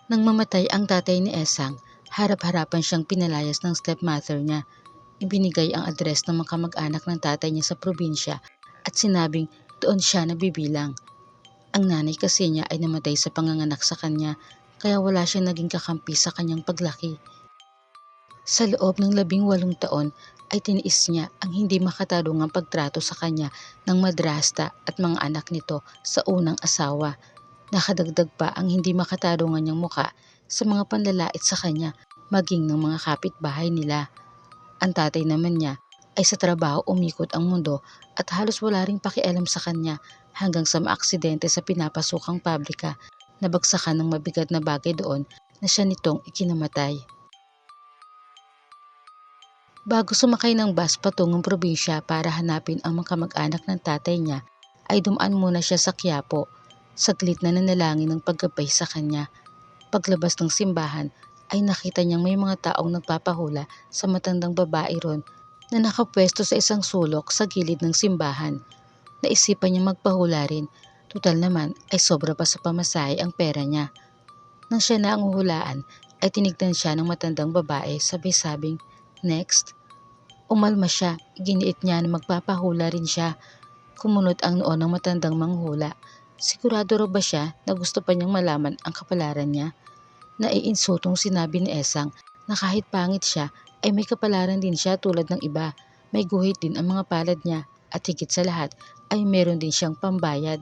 Nang mamatay ang tatay ni Esang, harap-harapan siyang pinalayas ng stepmother niya. Ibinigay ang address ng mga kamag-anak ng tatay niya sa probinsya at sinabing doon siya nabibilang. Ang nanay kasi niya ay namatay sa panganganak sa kanya, kaya wala siyang naging kakampi sa kanyang paglaki. Sa loob ng 18 taon ay tiniis niya ang hindi makatarungang pagtrato sa kanya ng madrasta at mga anak nito sa unang asawa. Nakadagdag pa ang hindi makatarungan niyang muka sa mga panlalait sa kanya maging ng mga kapitbahay nila. Ang tatay naman niya ay sa trabaho umikot ang mundo at halos wala ring pakialam sa kanya hanggang sa maaksidente sa pinapasukang pabrika, nabagsakan ng mabigat na bagay doon na siya nitong ikinamatay. Bago sumakay ng bus patungong probinsya para hanapin ang mga kamag-anak ng tatay niya, ay dumaan muna siya sa Quiapo. Saglit na nanalangin ng paggabay sa kanya. Paglabas ng simbahan ay nakita niyang may mga taong nagpapahula sa matandang babae ron na nakapwesto sa isang sulok sa gilid ng simbahan. Naisipan niya magpahula rin. Tutal naman ay sobra pa sa pamasahe ang pera niya. Nang siya na ang huhulaan ay tinignan siya ng matandang babae sabay-sabing, "Next." Umalma siya, iginiit niya na magpapahula rin siya. Kumunot ang noo ng matandang manghula. Sigurado raw ba siya na gusto pa niyang malaman ang kapalaran niya? Naiinsutong sinabi ni Esang na kahit pangit siya ay may kapalaran din siya tulad ng iba. May guhit din ang mga palad niya at higit sa lahat ay meron din siyang pambayad.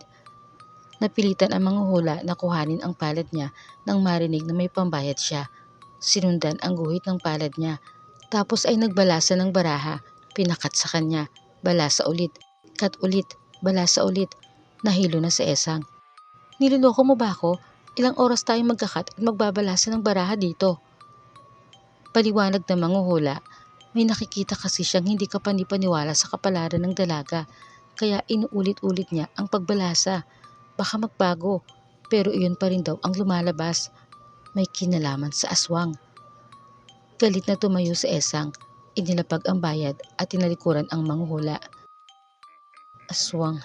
Napilitan ang manguhula na kuhanin ang palad niya nang marinig na may pambayad siya. Sinundan ang guhit ng palad niya. Tapos ay nagbalasa ng baraha, pinakat sa kanya, balasa ulit, kat ulit, balasa ulit. Nahilo na si Esang. "Niloloko mo ba ako? Ilang oras tayong magkakat at magbabalasa ng baraha dito?" Paliwanag na manguhula, may nakikita kasi siyang hindi kapanipaniwala sa kapalaran ng dalaga, kaya inuulit-ulit niya ang pagbalasa. Baka magbago, pero iyon pa rin daw ang lumalabas. May kinalaman sa aswang. Galit na tumayo si Esang, inilapag ang bayad at tinalikuran ang manghula. "Aswang.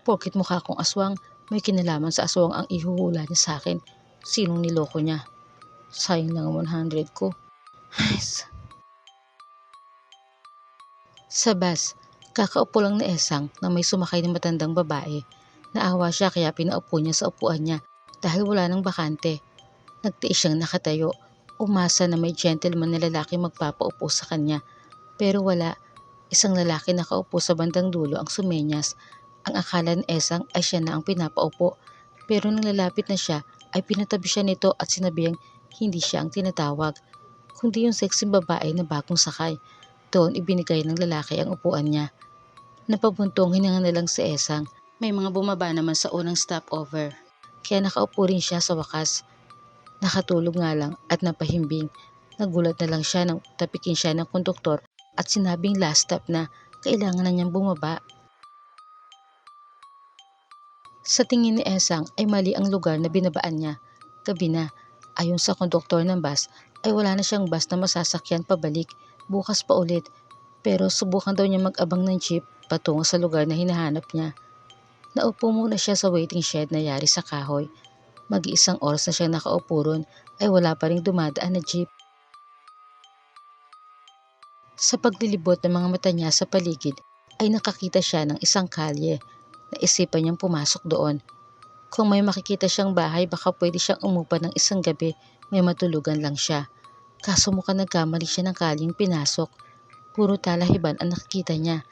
Porkit mukha kong aswang, may kinalaman sa aswang ang ihuhula niya sa akin. Sinong niloko niya? Sayang lang ang 100 ko." Yes. Sa bus, kakaupo lang ni Esang na may sumakay ng matandang babae. Naawa siya kaya pinaupo niya sa upuan niya dahil wala nang bakante. Nagtiis siyang nakatayo, umasa na may gentleman na lalaki magpapaupo sa kanya. Pero wala, isang lalaki nakaupo sa bandang dulo ang sumenyas. Ang akala ni Esang ay siya na ang pinapaupo. Pero nang lalapit na siya ay pinatabi siya nito at sinabing hindi siya ang tinatawag, kundi yung sexy babae na bagong sakay. Doon ibinigay ng lalaki ang upuan niya. Napabuntong hininga na lang si Esang. May mga bumaba naman sa unang stopover. Kaya nakaupo rin siya sa wakas. Nakatulog nga lang at napahimbing. Nagulat na lang siya nang tapikin siya ng konduktor at sinabing last stop na kailangan na niyang bumaba. Sa tingin ni Esang ay mali ang lugar na binabaan niya. Gabi na, ayon sa konduktor ng bus ay wala na siyang bus na masasakyan pabalik. Bukas pa ulit. Pero subukan daw niya mag-abang ng jeep patungo sa lugar na hinahanap niya. Naupo muna siya sa waiting shed na yari sa kahoy. Mag-iisang oras na siyang nakaupo ron ay wala pa ring dumadaan na jeep. Sa paglilibot ng mga mata niya sa paligid ay nakakita siya ng isang kalye. Naisipan niyang pumasok doon. Kung may makikita siyang bahay baka pwede siyang umupa ng isang gabi, may matulugan lang siya. Kaso mukhang nagkamali siya ng kalyeng pinasok. Puro talahiban ang nakikita niya.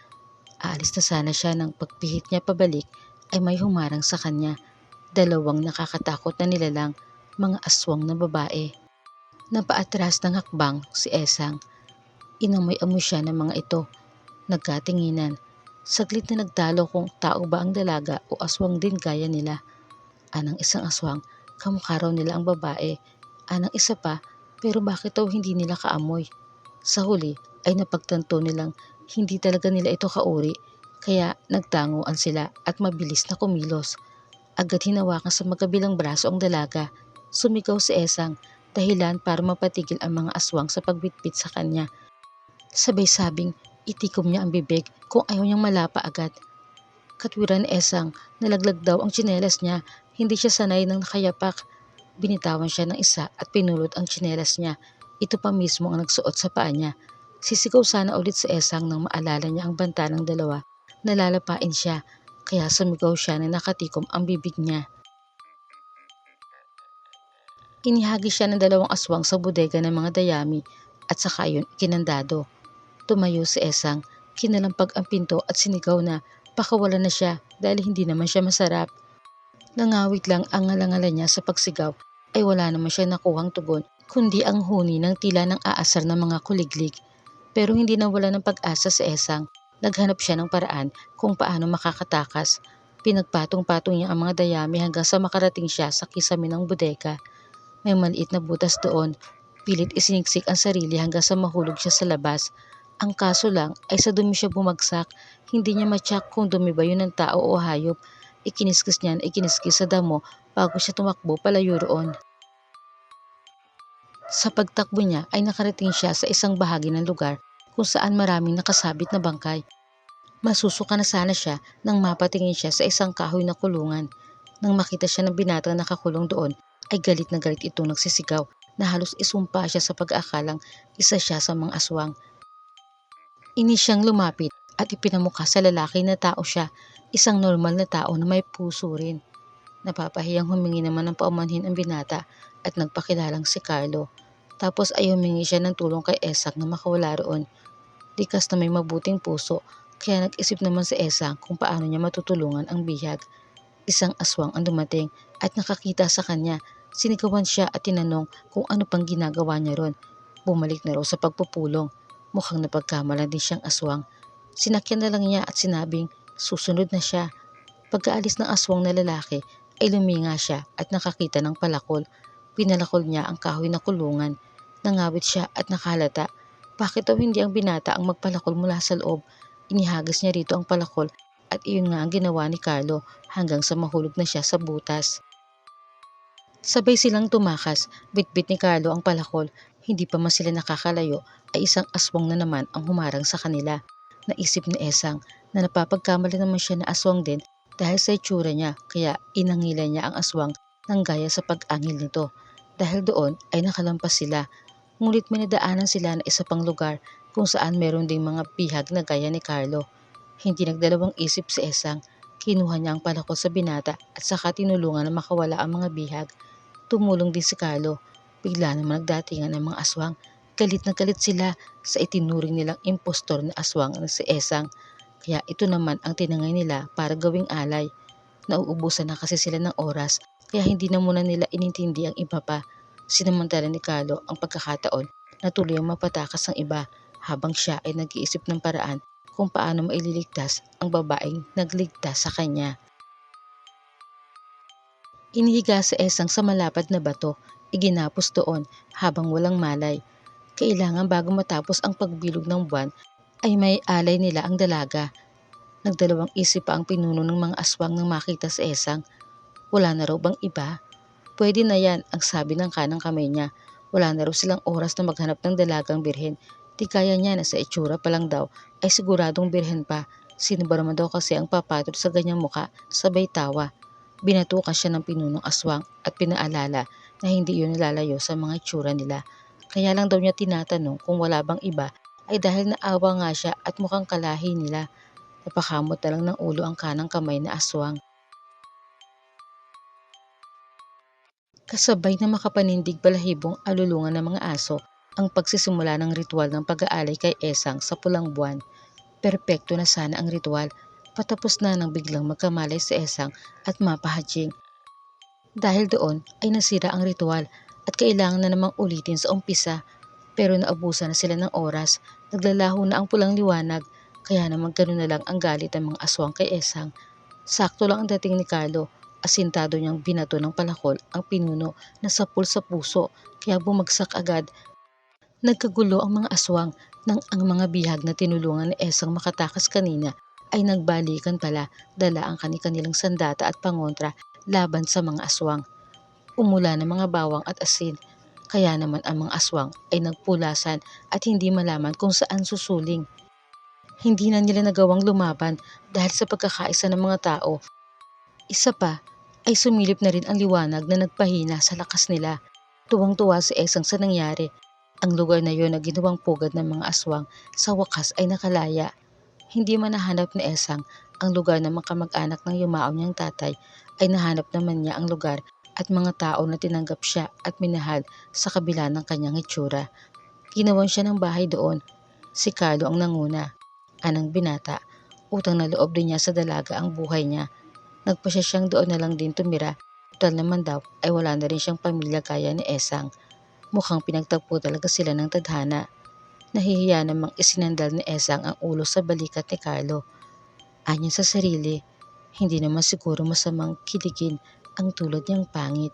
Aalis na sana siya nang pagpihit niya pabalik ay may humarang sa kanya. Dalawang nakakatakot na nilalang, mga aswang na babae. Napaatras ng hakbang si Esang. Inamoy-amoy siya ng mga ito. Nagkatinginan. Saglit na nagtalo kung tao ba ang dalaga o aswang din gaya nila. Anang isang aswang, kamukha raw nila ang babae. Anang isa pa, pero bakit daw hindi nila kaamoy? Sa huli ay napagtanto nilang hindi talaga nila ito kauri, kaya nagtanguan sila at mabilis na kumilos. Agad hinawakan sa magkabilang braso ang dalaga. Sumigaw si Esang, dahilan para mapatigil ang mga aswang sa pagbitbit sa kanya. Sabay sabing itikom niya ang bibig kung ayaw niyang malapa agad. Katwiran ni Esang, nalaglag daw ang tsinelas niya, hindi siya sanay ng nakayapak. Binitawan siya ng isa at pinulot ang tsinelas niya. Ito pa mismo ang nagsuot sa paa niya. Sisigaw sana ulit si Esang nang maalala niya ang banta ng dalawa. Nalalapain siya, kaya sumigaw siya na nakatikom ang bibig niya. Inihagi siya ng dalawang aswang sa bodega ng mga dayami at saka yun kinandado. Tumayo si Esang, kinalampag ang pinto at sinigaw na pakawalan na siya dahil hindi naman siya masarap. Nangawit lang ang ngalangalan niya sa pagsigaw ay wala naman siya nakuhang tugon kundi ang huni ng tila ng aasar ng mga kuliglig. Pero hindi nawala ng pag-asa si Esang. Naghanap siya ng paraan kung paano makakatakas. Pinagpatong-patong niya ang mga dayami hanggang sa makarating siya sa kisame ng bodega. May maliit na butas doon. Pilit isiniksik ang sarili hanggang sa mahulog siya sa labas. Ang kaso lang ay sa dumi siya bumagsak. Hindi niya matyak kung dumi ba yun ng tao o hayop. Ikiniskis niya na ikiniskis sa damo bago siya tumakbo palayo roon. Sa pagtakbo niya ay nakarating siya sa isang bahagi ng lugar kung saan maraming nakasabit na bangkay. Masusuka na sana siya nang mapatingin siya sa isang kahoy na kulungan. Nang makita siya ng binatang nakakulong doon ay galit na galit itong nagsisigaw na halos isumpa siya sa pag-aakalang isa siya sa mga aswang. Inis siyang lumapit at ipinamukha sa lalaki na tao siya, isang normal na tao na may puso rin. Napapahiyang humingi naman ng paumanhin ang binata at nagpakilalang si Carlo. Tapos ay humingi siya ng tulong kay Esak na makawala roon. Likas na may mabuting puso, kaya nag-isip naman si Esang kung paano niya matutulungan ang bihag. Isang aswang ang dumating at nakakita sa kanya. Sinigawan siya at tinanong kung ano pang ginagawa niya ron. Bumalik na raw sa pagpupulong. Mukhang napagkamalan din siyang aswang. Sinakyan na lang niya at sinabing susunod na siya. Pagkaalis ng aswang na lalaki ay luminga siya at nakakita ng palakol. Pinalakol niya ang kahoy na kulungan. Nangawit siya at nakalata. Bakit daw hindi ang binata ang magpalakol mula sa loob? Inihagis niya rito ang palakol at iyon nga ang ginawa ni Carlo hanggang sa mahulog na siya sa butas. Sabay silang tumakas, bitbit ni Carlo ang palakol. Hindi pa man sila nakakalayo ay isang aswang na naman ang humarang sa kanila. Naisip ni Esang na napapagkamali naman siya na aswang din dahil sa itsura niya kaya inangilan niya ang aswang ng gaya sa pag-angil nito. Dahil doon ay nakalampas sila. Ngunit may nadaanan sila na isa pang lugar kung saan meron ding mga bihag na gaya ni Carlo. Hindi nagdalawang isip si Esang. Kinuha niya ang palakol sa binata at saka tinulungan na makawala ang mga bihag. Tumulong din si Carlo. Bigla naman nagdatingan ang mga aswang. Galit na galit sila sa itinuring nilang impostor na aswang na si Esang. Kaya ito naman ang tinangay nila para gawing alay. Nauubusan na kasi sila ng oras kaya hindi na muna nila inintindi ang iba pa. Sinamantala ni Carlo ang pagkakataon na tuloy ang mapatakas ang iba habang siya ay nag-iisip ng paraan kung paano maililigtas ang babaeng nagligtas sa kanya. Inihiga sa Esang sa malapad na bato, iginapos doon habang walang malay. Kailangan bago matapos ang pagbilog ng buwan ay may alay nila ang dalaga. Nagdalawang isip pa ang pinuno ng mga aswang nang makita sa Esang. Wala na raw bang iba? Pwede na yan ang sabi ng kanang kamay niya. Wala na raw silang oras na maghanap ng dalagang birhen. Di kaya niya na sa itsura pa lang daw ay siguradong birhen pa. Sino ba naman daw kasi ang papatol sa ganyang muka? Sabay tawa. Binatukan siya ng pinunong aswang at pinaalala na hindi yun nalalayo sa mga itsura nila. Kaya lang daw niya tinatanong kung wala bang iba ay dahil naawa nga siya at mukhang kalahi nila. Napakamot na lang ng ulo ang kanang kamay na aswang. Kasabay na makapanindig balahibong alulungan ng mga aso ang pagsisimula ng ritual ng pag-aalay kay Esang sa pulang buwan. Perpekto na sana ang ritual, patapos na nang biglang magkamalay si Esang at mapahadjing. Dahil doon ay nasira ang ritual at kailangan na namang ulitin sa umpisa, pero naubusan na sila ng oras, naglalaho na ang pulang liwanag, kaya naman ganun na lang ang galit ng mga aswang kay Esang. Sakto lang ang dating ni Carlo. Asintado niyang binato ng palakol ang pinuno na sapul sa puso kaya bumagsak agad. Nagkagulo ang mga aswang nang ang mga bihag na tinulungan ni Esang makatakas kanina ay nagbalikan pala, dala ang kanilang sandata at pangontra laban sa mga aswang. Umula ng mga bawang at asin, kaya naman ang mga aswang ay nagpulasan at hindi malaman kung saan susuling. Hindi na nila nagawang lumaban dahil sa pagkakaisa ng mga tao. Isa pa, ay sumilip na rin ang liwanag na nagpahina sa lakas nila. Tuwang-tuwa si Esang sa nangyari. Ang lugar na yon na ginawang pugad ng mga aswang sa wakas ay nakalaya. Hindi man nahanap ni Esang ang lugar ng mga kamag-anak ng yumao niyang tatay, ay nahanap naman niya ang lugar at mga tao na tinanggap siya at minahal sa kabila ng kanyang itsura. Ginawan siya ng bahay doon. Si Carlo ang nanguna, anang binata. Utang na loob din niya sa dalaga ang buhay niya. Nagpasya siyang doon na lang din tumira. Total naman daw ay wala na rin siyang pamilya gaya ni Esang. Mukhang pinagtagpo talaga sila ng tadhana. Nahihiya namang isinandal ni Esang ang ulo sa balikat ni Carlo. Anya sa sarili, hindi naman siguro masamang kiligin ang tulad niyang pangit.